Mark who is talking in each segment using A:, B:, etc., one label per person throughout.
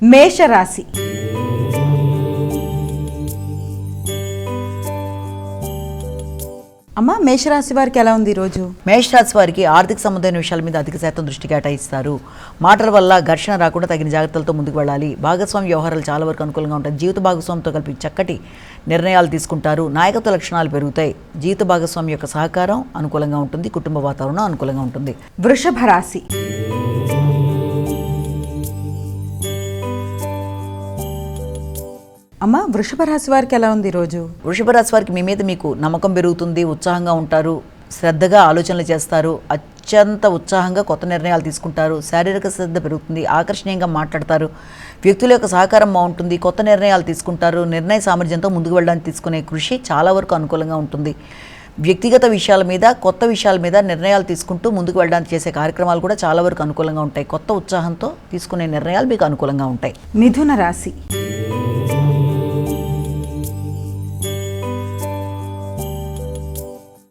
A: మేషరాశి. అమ్మ, మేషరాశి వారికి ఎలా ఉంది ఈరోజు?
B: మేషరాశి వారికి ఆర్థిక సంబంధమైన విషయాల మీద అధిక శాతం దృష్టి కేటాయిస్తారు. మాటల వల్ల ఘర్షణ రాకుండా తగిన జాగ్రత్తలతో ముందుకు వెళ్ళాలి. భాగస్వామి వ్యవహారాలు చాలా వరకు అనుకూలంగా ఉంటాయి. జీవిత భాగస్వామితో కలిపి చక్కటి నిర్ణయాలు తీసుకుంటారు. నాయకత్వ లక్షణాలు పెరుగుతాయి. జీవిత భాగస్వామి యొక్క సహకారం అనుకూలంగా ఉంటుంది. కుటుంబ వాతావరణం అనుకూలంగా ఉంటుంది.
A: వృషభ రాశి. అమ్మ, వృషభ రాశి వారికి ఎలా ఉంది ఈరోజు?
B: వృషభ రాశి వారికి మీ మీద మీకు నమ్మకం పెరుగుతుంది. ఉత్సాహంగా ఉంటారు. శ్రద్ధగా ఆలోచనలు చేస్తారు. అత్యంత ఉత్సాహంగా కొత్త నిర్ణయాలు తీసుకుంటారు. శారీరక శ్రద్ధ పెరుగుతుంది. ఆకర్షణీయంగా మాట్లాడతారు. వ్యక్తుల యొక్క సహకారం బాగుంటుంది. కొత్త నిర్ణయాలు తీసుకుంటారు. నిర్ణయ సామర్థ్యంతో ముందుకు వెళ్ళడానికి తీసుకునే కృషి చాలా వరకు అనుకూలంగా ఉంటుంది. వ్యక్తిగత విషయాల మీద, కొత్త విషయాల మీద నిర్ణయాలు తీసుకుంటూ ముందుకు వెళ్ళడానికి చేసే కార్యక్రమాలు కూడా చాలా వరకు అనుకూలంగా ఉంటాయి. కొత్త ఉత్సాహంతో తీసుకునే నిర్ణయాలు మీకు అనుకూలంగా ఉంటాయి.
A: మిథున రాశి.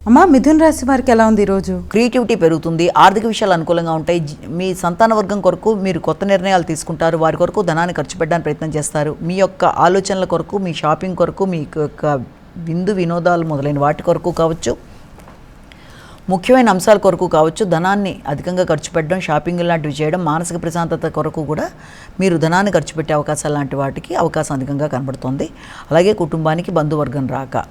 A: అమ్మ, మిథున రాశి వారికి ఎలా ఉంది ఈరోజు?
B: క్రియేటివిటీ పెరుగుతుంది. ఆర్థిక విషయాలు అనుకూలంగా ఉంటాయి. మీ సంతాన వర్గం కొరకు మీరు కొత్త నిర్ణయాలు తీసుకుంటారు. వారి కొరకు ధనాన్ని ఖర్చు పెట్టడానికి ప్రయత్నం చేస్తారు. మీ యొక్క ఆలోచనల కొరకు, మీ షాపింగ్ కొరకు, మీ యొక్క విందు వినోదాలు మొదలైన వాటి కొరకు కావచ్చు, ముఖ్యమైన అంశాల కొరకు కావచ్చు, ధనాన్ని అధికంగా ఖర్చు పెట్టడం, షాపింగ్ లాంటివి చేయడం, మానసిక ప్రశాంతత కొరకు కూడా మీరు ధనాన్ని ఖర్చు పెట్టే అవకాశాలు లాంటి వాటికి అవకాశం అధికంగా కనబడుతుంది. అలాగే కుటుంబానికి బంధువర్గం రాక